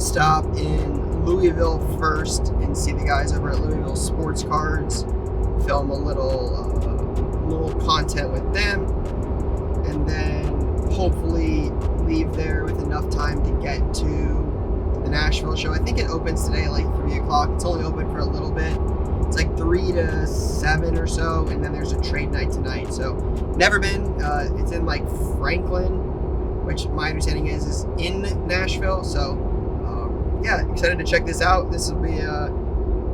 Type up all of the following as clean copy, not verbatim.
stop in Louisville first and see the guys over at Louisville Sports Cards, film a little content with them, and then hopefully leave there with enough time to get to the Nashville show. I think it opens today at like 3 o'clock. It's only open for a little bit. It's like 3 to 7 or so, and then there's a trade night tonight. So never been. It's in like Franklin, which my understanding is in Nashville. So yeah, excited to check this out. This will be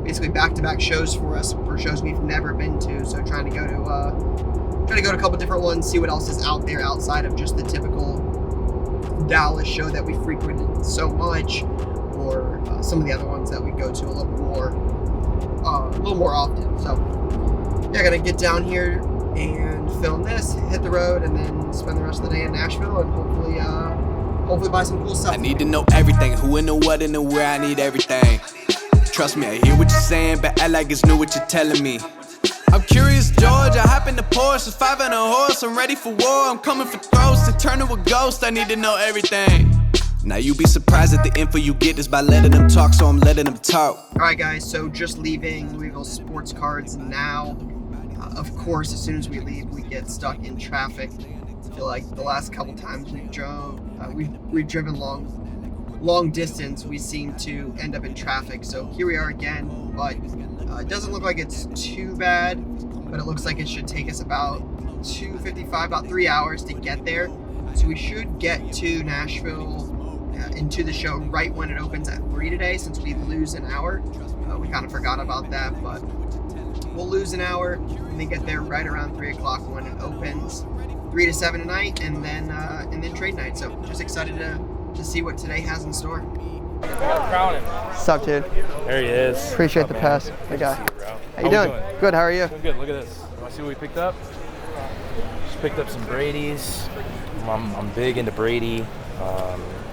basically back-to-back shows for us, for shows we've never been to. So trying to go to a couple different ones, see what else is out there outside of just the typical Dallas show that we frequented so much, or some of the other ones that we go to a little more often. So yeah, gotta get down here and film this, hit the road, and then spend the rest of the day in Nashville, and hopefully buy some cool stuff. I need to know everything, who and the what and the where. I need everything. Trust me, I hear what you're saying, but act like it's new what you're telling me. I'm curious, George. I hop in the Porsche, it's 5 and a horse. I'm ready for war. I'm coming for throats to turn to a ghost. I need to know everything. Now you be surprised at the info you get is by letting them talk, so I'm letting them talk. All right, guys. So just leaving Louisville Sports Cards now. Of course, as soon as we leave, we get stuck in traffic. I feel like the last couple times we've driven long distance, we seem to end up in traffic. So here we are again, but it doesn't look like it's too bad, but it looks like it should take us about 2:55, about 3 hours to get there. So we should get to Nashville into the show right when it opens at 3 today, since we lose an hour. We kind of forgot about that, but we'll lose an hour and then get there right around 3 o'clock when it opens. 3 to 7 tonight, and then trade night. So just excited to see what today has in store. What's up, dude? There he is. Appreciate the pass. Hey, guy. How you doing? Good. How are you? Doing good. Look at this. You want to see what we picked up? Just picked up some Brady's. I'm big into Brady.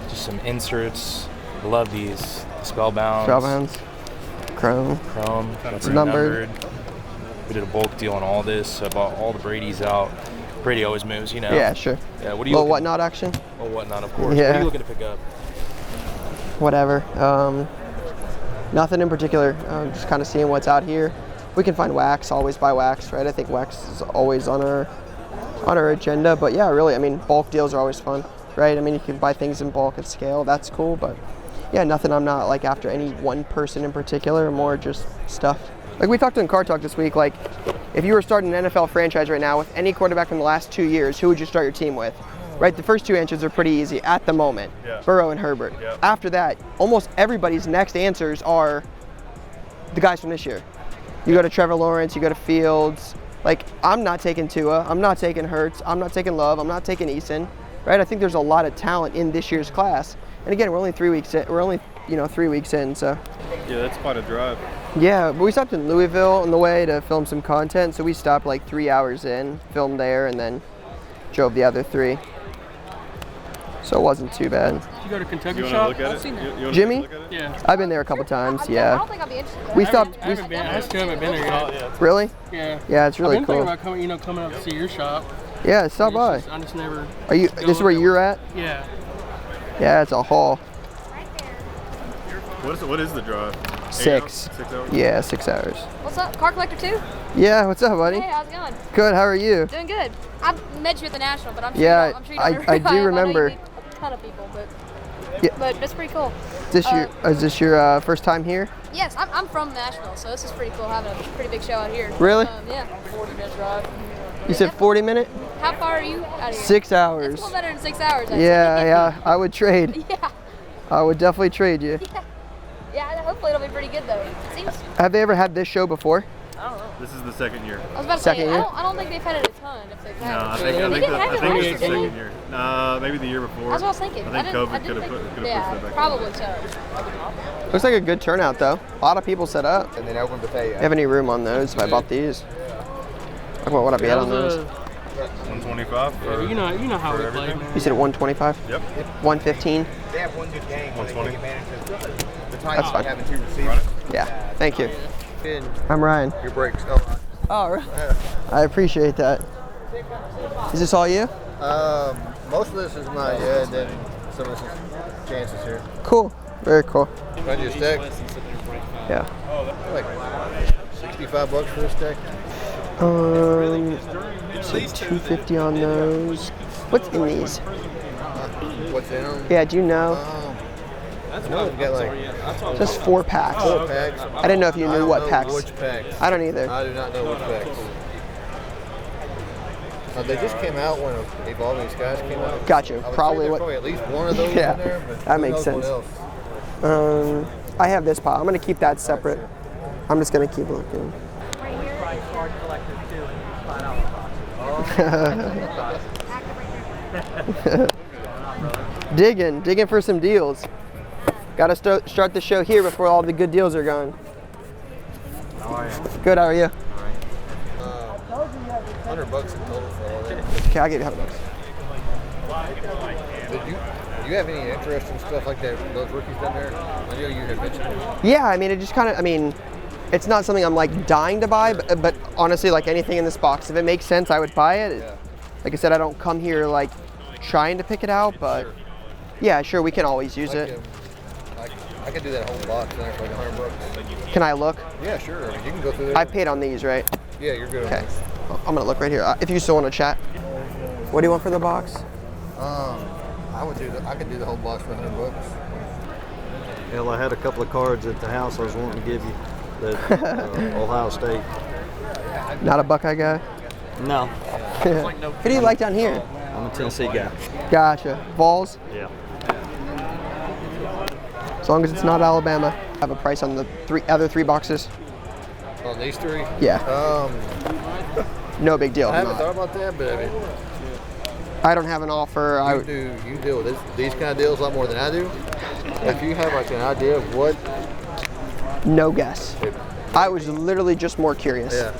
Just some inserts. Love these. Spellbounds. Chrome. That's numbered. We did a bulk deal on all this. I bought all the Brady's out. Brady always moves, you know. Yeah, sure. Yeah. What are you? Little whatnot action. Oh, whatnot, of course. Yeah. What are you looking to pick up? Whatever. Nothing in particular. Just kind of seeing what's out here. We can find wax. Always buy wax, right? I think wax is always on our agenda. But yeah, really, I mean, bulk deals are always fun, right? I mean, you can buy things in bulk at scale. That's cool. But yeah, nothing. I'm not like after any one person in particular. More just stuff. Like we talked in Car Talk this week. Like, if you were starting an NFL franchise right now with any quarterback from the last 2 years, who would you start your team with? Right, the first two answers are pretty easy at the moment. Yeah. Burrow and Herbert. Yeah. After that, almost everybody's next answers are the guys from this year. You go to Trevor Lawrence, you go to Fields. Like, I'm not taking Tua, I'm not taking Hurts, I'm not taking Love, I'm not taking Eason. Right, I think there's a lot of talent in this year's class. And again, we're only 3 weeks in. We're only 3 weeks in, so. Yeah, that's quite a drive. Yeah, but we stopped in Louisville on the way to film some content, so we stopped like 3 hours in, filmed there, and then drove the other 3. So it wasn't too bad. Did you go to Kentucky You shop? want to look at it? Jimmy? Yeah. I've been there a couple times, yeah. I don't think I'll be interested. We stopped. I still haven't been there yet. Really? Yeah. Yeah, it's really I've been cool. thinking about coming up to see your shop. Yeah, stop by. I just never. Are you? This is where you're at? Yeah. Yeah, it's a haul. What is the drive? 6. 6 hours? Yeah, 6 hours. What's up, Car Collector 2? Yeah, what's up, buddy? Hey, how's it going? Good. How are you? Doing good. I met you at the National, but I'm sure Yeah, you don't, I do remember. I know you meet a ton of people, but Yeah. but it's pretty cool. Is this your first time here? Yes, I'm from Nashville, so this is pretty cool having a pretty big show out here. Really? Yeah. 40-minute drive. You said 40 minute? How far are you out of here? 6 hours. That's a little better than 6 hours. Actually. Yeah, I would trade. Yeah. I would definitely trade you. Yeah, hopefully it'll be pretty good though. It seems. Have they ever had this show before? I don't know. This is the second year. I was about to Second say, year? I don't think they've had it a ton. If they've had No, it. I They think didn't have it it's the last year, second did year. Maybe the year before. That's what I was thinking. I think COVID could have pushed that back. Probably so. Looks like a good turnout though. A lot of people set up. And then open buffet. You have any room on those? If I bought these, what would I be at on those? 125. Yeah, you know how we play, man. You said 125? Yep. 115? They have one good game. 120. The time That's fine. having 2 receivers. Yeah. Thank you. And I'm Ryan. your brakes. Oh, really? I appreciate that. Is this all you? Most of this is mine, yeah, and then some of this is chances here. Cool. Very cool. Find you a stack. Yeah. Like $65 for a stack. So $250 on those. What's in these? What's in them? Yeah, do you know? I know we've got like Just 4 packs. 4 packs. I didn't know if you I knew don't what know packs. Which packs? I don't either. I do not know which packs. They just came out when Evolving Skies came out. Gotcha. I would say Probably there's what. probably at least one of those Yeah, in there, but that who makes knows sense. what else. I have this pile. I'm gonna keep that separate. I'm just gonna keep looking. Digging for some deals. Gotta start the show here before all the good deals are gone. How are you? Good, how are you? $100 in total for all that. Okay, I'll give you $100. Do you have any interesting stuff like that? Those rookies down there? I know you had mentioned it. Yeah, I mean, it just kind of, it's not something I'm like dying to buy, but honestly, like anything in this box, if it makes sense, I would buy it. Yeah. Like I said, I don't come here like trying to pick it out, but yeah, sure, we can always use it. I could do that whole box there for like $100. Can I look? Yeah, sure. I mean, you can go through there. I paid on these, right? Yeah, you're good. Okay. I'm gonna look right here. If you still want to chat. What do you want for the box? I could do the whole box for $100. Hell, I had a couple of cards at the house I was wanting to give you. That Ohio State. Not a Buckeye guy? No, Who do you like down here? I'm a Tennessee guy. Gotcha. Vols? Yeah. As long as it's not Alabama. I have a price on the other three boxes. On these 3? Yeah. No big deal. I haven't thought about that, but I mean, I don't have an offer. you deal with these kind of deals a lot more than I do. If you have like an idea of what, No guess. I was literally just more curious. yeah,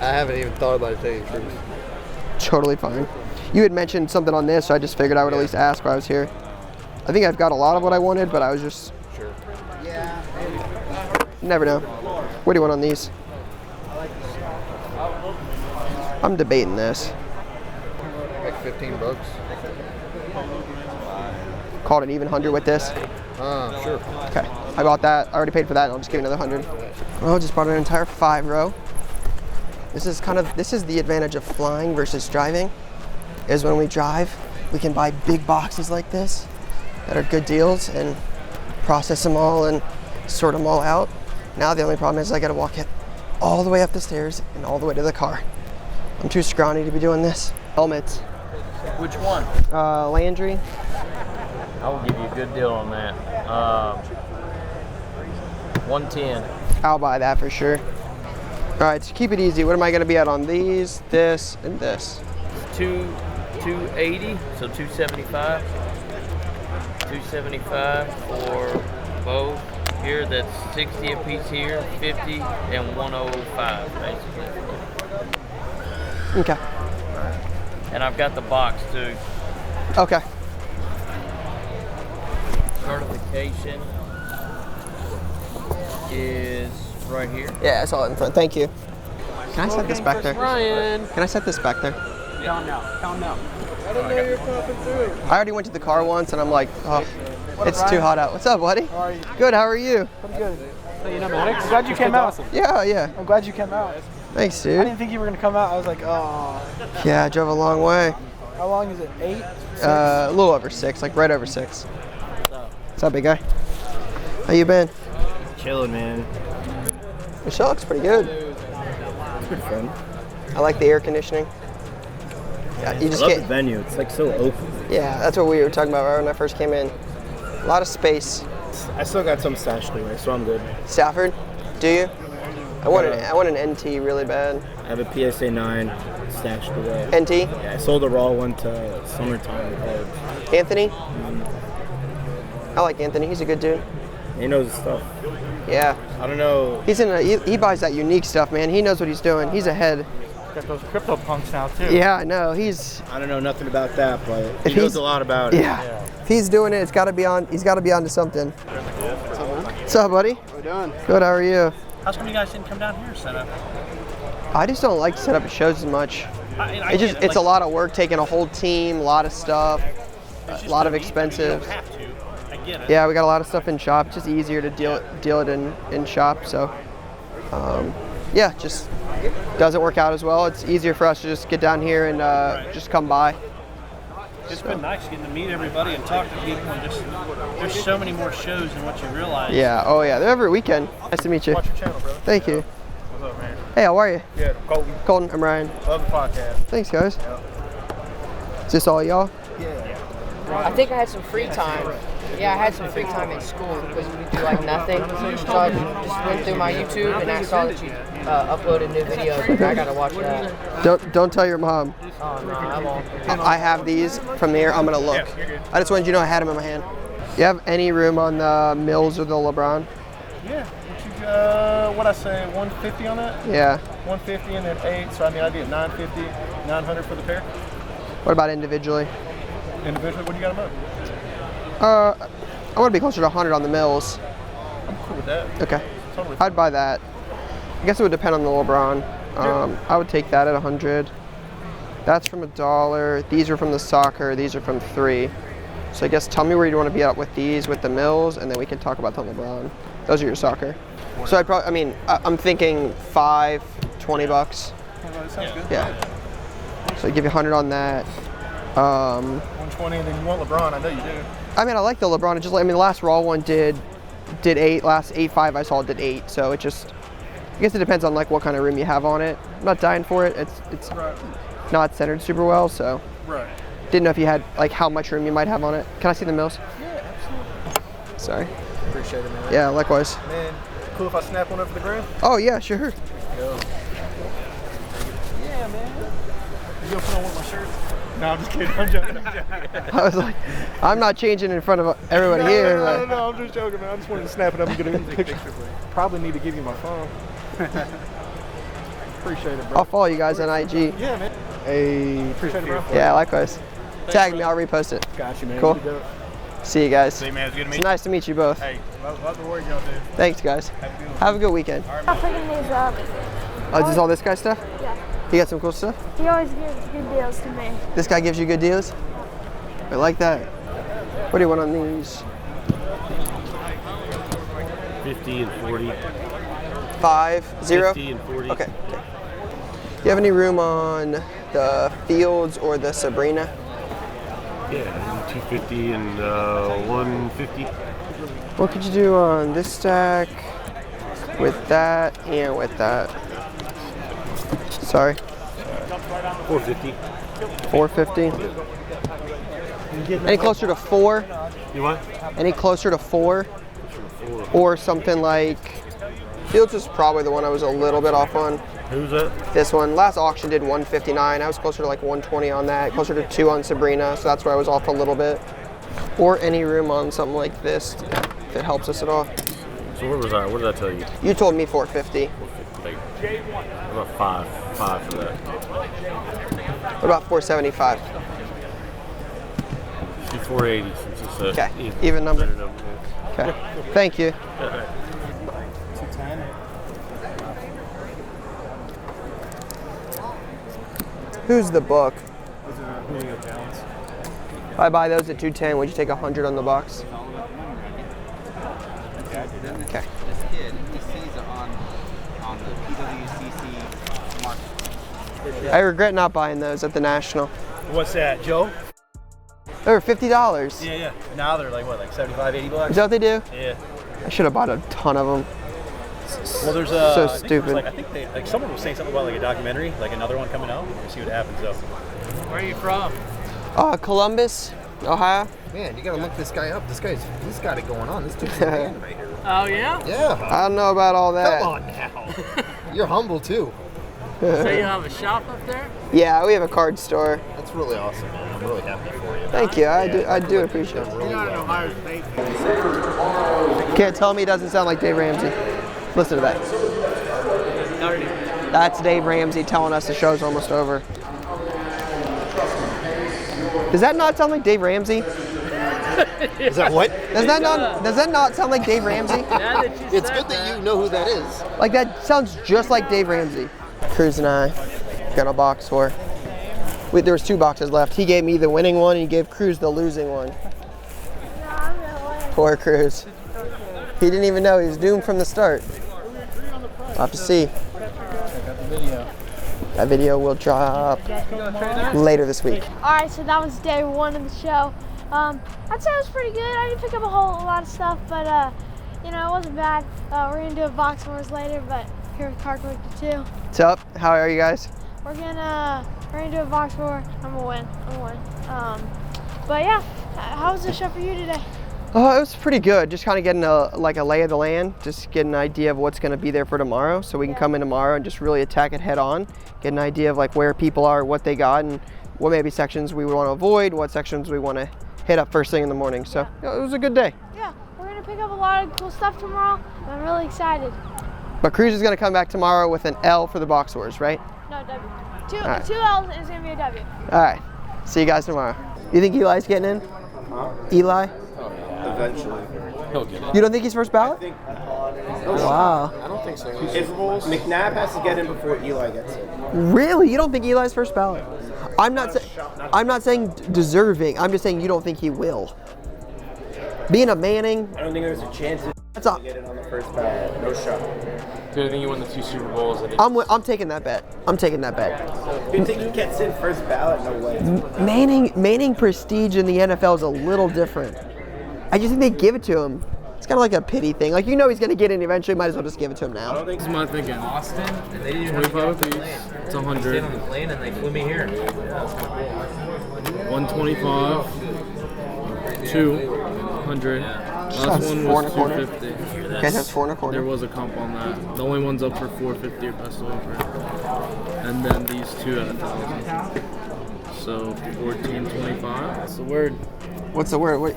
I haven't even thought about it, to tell you the truth. Totally fine. You had mentioned something on this, so I just figured I would at least ask while I was here. I think I've got a lot of what I wanted, but I was just... Sure. Never know. What do you want on these? I'm debating this. Like $15. Called an even 100 with this. Sure. Okay, I bought that. I already paid for that, and I'll just give you another 100. Oh, just bought an entire 5-row. This is the advantage of flying versus driving, is when we drive, we can buy big boxes like this that are good deals and process them all and sort them all out. Now the only problem is I gotta walk it all the way up the stairs and all the way to the car. I'm too scrawny to be doing this. Helmets. Which one? Landry. I will give you a good deal on that. 110. I'll buy that for sure. All right, so keep it easy. What am I gonna be at on these, this, and this? 280, so 275. 275 for both. Here, that's 60 a piece here, 50 and 105 basically. Okay. And I've got the box too. Okay. Certification is right here. Yeah, I saw it in front. Thank you. Can I set this back there? Ryan. Can I set this back there? Calm down. Calm down. I already went to the car once, and I'm like, oh, it's too hot out. What's up, buddy? How are you? Good. How are you? Pretty good. You know, I'm glad you came out. Yeah. I'm glad you came out. Thanks, I dude. didn't think you were gonna come out. I was like, oh. Yeah, I drove a long way. How long is it? 8? 6? A little over 6, like right over 6. What's up, big guy? How you been? Chilling, man. The show looks pretty good. It's good fun. I like the air conditioning. Yeah, you just I love get. the venue. It's like so open. Yeah, that's what we were talking about right when I first came in. A lot of space. I still got some stashed away, so I'm good. Stafford, do you? I want an NT really bad. I have a PSA 9 stashed away. NT? Yeah, I sold a raw one to Summertime cards. Anthony? I like Anthony. He's a good dude. He knows his stuff. Yeah. I don't know. He buys that unique stuff, man. He knows what he's doing. He's ahead. Got those crypto punks now too. Yeah, I know. I don't know nothing about that, but he knows a lot about it. Yeah. If he's doing it, he's got to be onto something. What's up, buddy? How we doing? Good. How are you? How come you guys didn't come down here and set up? I just don't like to set up at shows as much. It's a lot of work, taking a whole team, a lot of stuff, a lot of expensive. You don't have to. I get it. Yeah, we got a lot of stuff in shop. Just easier to deal it in shop. So, yeah, just doesn't work out as well. It's easier for us to just get down here and just come by. It's been nice getting to meet everybody and talk to people, and just there's so many more shows than what you realize. Yeah. Oh yeah. They're every weekend. Nice to meet you. Watch your channel, bro. Thank you. What's up, man? Hey, how are you? Yeah, Colton. Colton. I'm Ryan. Love the podcast. Thanks, guys. Is this all y'all? I think I had some free time. Yeah, I had some free time in school because we do like nothing. So I just went through my YouTube and I saw that you uploaded new videos. Like, I gotta watch that. Don't tell your mom. Oh no, I won't. I have these from there. I'm gonna look. I just wanted you to know I had them in my hand. You have any room on the Mills or the LeBron? Yeah. What I say, 150 on that? Yeah. 150 and then 8. So I mean, I did 950, 900 for the pair. What about individually? Individually, what do you got them I want to be closer to 100 on the Mills. I'm cool with that. Okay. Totally. I'd buy that. I guess it would depend on the LeBron. I would take that at 100. That's from $1. These are from the soccer. These are from 3. So I guess tell me where you want to be at with these, with the Mills, and then we can talk about the LeBron. Those are your soccer. So I'm thinking 5, 20 bucks. Sounds good. Yeah. So I give you 100 on that. 120, and then you want LeBron. I know you do. I mean, I like the LeBron. It just, I mean, the last Raw one did 8. Last 8.5 I saw did 8. So it just, I guess it depends on like what kind of room you have on it. I'm not dying for it. It's Right. not centered super well, so Right. didn't know if you had like how much room you might have on it. Can I see the Mills? Yeah, absolutely. Sorry. Appreciate it, man. Yeah, likewise. Man, cool if I snap one up for the gram? Oh yeah, sure. Yo. Yeah, man. You gonna put on one of my shirts? No, I'm just kidding. I'm joking. I was like, I'm not changing in front of everybody here. but- No, I'm just joking, man. I just wanted to snap it up and get a picture. Probably need to give you my phone. Appreciate it, bro. I'll follow you guys on IG. Yeah, man. Hey, appreciate it, bro. Yeah, likewise. Tag me, I'll repost it. Got you, man. Cool. You go. See you guys. See you, man. It's good to meet It's nice to meet you both. Hey, love the work y'all do. Thanks, guys. Have a good weekend. I'm picking these up. Oh, is this all this guy's stuff? Yeah. You got some cool stuff? He always gives good deals to me. This guy gives you good deals? I like that. What do you want on these? 50 and 40. 5, 0? 50 and 40. Okay. Do you have any room on the Fields or the Sabrina? Yeah, 250 and 150. What could you do on this stack, with that, and with that? Sorry. 450. 450. Any closer to 4? You what? Any closer to 4? Or something like Fields is probably the one I was a little bit off on. Who's that? This one. Last auction did 159. I was closer to like 120 on that. Closer to 2 on Sabrina, so that's where I was off a little bit. Or any room on something like this if it helps us at all. So where was I? What did I tell you? You told me 450. 450. About 5 for that. What about 475? Do 480 since it's a Okay. Even number. better number. Okay. Thank you. 210. Who's the book? Those are Julio Jones. If I buy those at 210, would you take 100 on the box? Okay. This kid, he sees it on the PWCC market. I regret not buying those at the National. What's that, Joe? They were $50. Yeah. Now they're like what, like 75, 80 bucks? Is that what they do? Yeah. I should have bought a ton of them. Well, there's so stupid. I think they, like someone was saying something about like a documentary, like another one coming out. We'll see what happens though. Where are you from? Columbus, Ohio. Man, you gotta look this guy up. He's got it going on. This dude's an animator. Oh yeah? Yeah. I don't know about all that. Come on now. You're humble too. So you have a shop up there? Yeah, we have a card store. That's really awesome, man. I'm really happy for you. Thank you. I do appreciate it. Really well. Can't tell me he doesn't sound like Dave Ramsey. Listen to that. That's Dave Ramsey telling us the show's almost over. Does that not sound like Dave Ramsey? Is that what? Does that not sound like Dave Ramsey? It's good that you know who that is. Like that sounds just like Dave Ramsey. Cruz and I got a box for. There was 2 boxes left. He gave me the winning one and he gave Cruz the losing one. No, I'm gonna win. Poor Cruz. He didn't even know he was doomed from the start. We'll have to see. That video will drop later this week. All right, so that was day 1 of the show. I'd say it was pretty good. I didn't pick up a lot of stuff, but you know, it wasn't bad. We're gonna do a box wars later, but here with Car Collector 2. What's up? How are you guys? We're gonna do a box war. I'm gonna win. But yeah, how was the show for you today? Oh, it was pretty good. Just kind of getting a lay of the land, just get an idea of what's going to be there for tomorrow, so we can come in tomorrow and just really attack it head on, get an idea of like where people are, what they got, and what maybe sections we want to avoid, what sections we want to hit up first thing in the morning. So it was a good day. Yeah, we're gonna pick up a lot of cool stuff tomorrow, and I'm really excited. But Cruz is going to come back tomorrow with an L for the box wars, right? No, W. Two right. L's is gonna be a W. All right. See you guys tomorrow. You think Eli's getting in? Eli? Eventually. He'll get it. You don't think he's first ballot? Wow. I don't think so. If McNabb has to get in before Eli gets in. Really? You don't think Eli's first ballot? I'm not saying deserving. I'm just saying you don't think he will. Being a Manning. I don't think there's a chance to get it on the first ballot. No shot. Dude, I think he won the 2 Super Bowls. I'm taking that bet. I'm taking that bet. You think he gets in first ballot? No way. Manning prestige in the NFL is a little different. I just think they give it to him. It's kind of like a pity thing. Like, you know he's going to get in eventually. Might as well just give it to him now. I don't think this is my thinking. Austin, and they didn't 25 apiece. It's 100. stayed on the plane and they flew me here. 125. 200. Last one was 250. Okay, that's 4 1/4. There was a comp on that. The only one's up for 450 or best over. And then these two at 1,000. So 1425. That's the word. What's the word? Wait.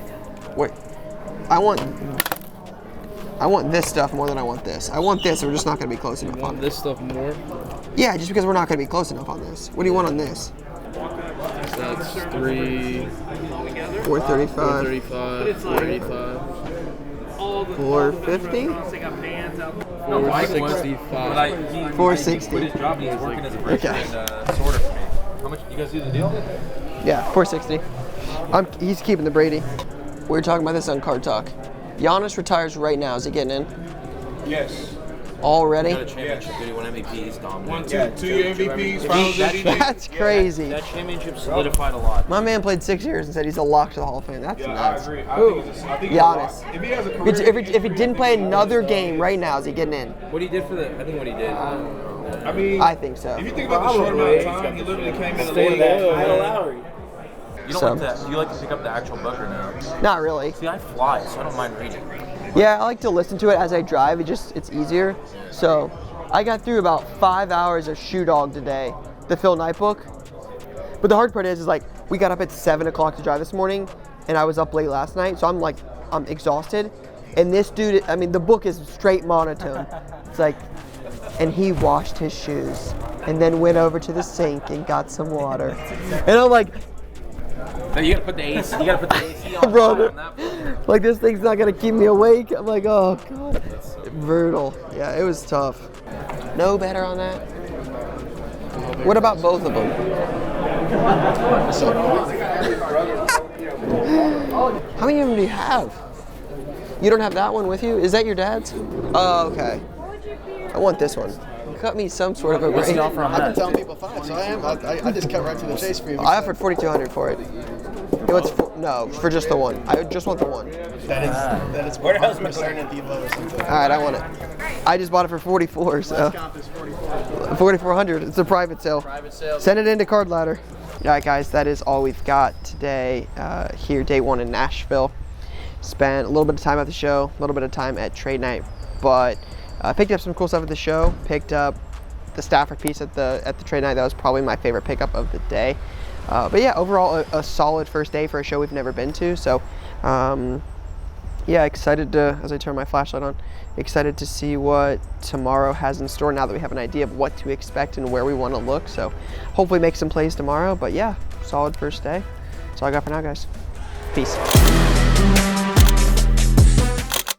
I want this stuff more than I want this. I want this, we're just not going to be close enough on Want this stuff more? Yeah, just because we're not going to be close enough on this. What do you want on this? So that's 435. 485. 450? 465. 460. His job, he's working as a bridge Okay. sorter for me. How much? You guys do the deal? Yeah, 460. He's keeping the Brady. We were talking about this on Card Talk. Giannis retires right now. Is he getting in? Yes. Already? Got a championship, dude. He won MVPs, dominant. 2 MVPs, finals MVP. That's crazy. That championship solidified a lot. My man played 6 years and said he's a lock to the Hall of Fame. That's nuts. I agree. I think Giannis. if he has a career, If he didn't play another game right now, is he getting in? What he did for the, I think what he did. I mean, I think so. if you think about the short amount of time, he literally came in the league. You don't like to, you like to pick up the actual book or no? Not really. See, I fly, so I don't mind reading. Yeah, I like to listen to it as I drive. It's easier. So I got through about 5 hours of Shoe Dog today, the Phil Knight book. But the hard part is like we got up at 7 o'clock to drive this morning, and I was up late last night, so I'm exhausted. And this dude, I mean, the book is straight monotone. It's like, and he washed his shoes, and then went over to the sink and got some water. And I'm like, No, you gotta put the AC. You gotta put the AC on. brother, On that. like this thing's not gonna keep me awake. I'm like, oh god, brutal. Yeah, it was tough. No better on that. What about both of them? How many of them do you have? You don't have that one with you? Is that your dad's? Oh, okay. I want this one. Cut me some sort of a What's break. the offer on that? I've been telling people 5, so I just cut right to the chase for you. I offered $4,200 for it. No, for just the one. I just want the one. That is 100% at the low or something. All right, I want it. I just bought it for 44, so. Comp is 44. 4,400. It's a private sale. Private sale. Send it into Card Ladder. All right, guys, that is all we've got today here, day 1 in Nashville. Spent a little bit of time at the show, a little bit of time at trade night, but picked up some cool stuff at the show. Picked up the Stafford piece at the trade night. That was probably my favorite pickup of the day. But yeah, overall a solid first day for a show we've never been to. So yeah, excited to, as I turn my flashlight on, excited to see what tomorrow has in store now that we have an idea of what to expect and where we want to look. So hopefully make some plays tomorrow. But yeah, solid first day. That's all I got for now, guys. Peace.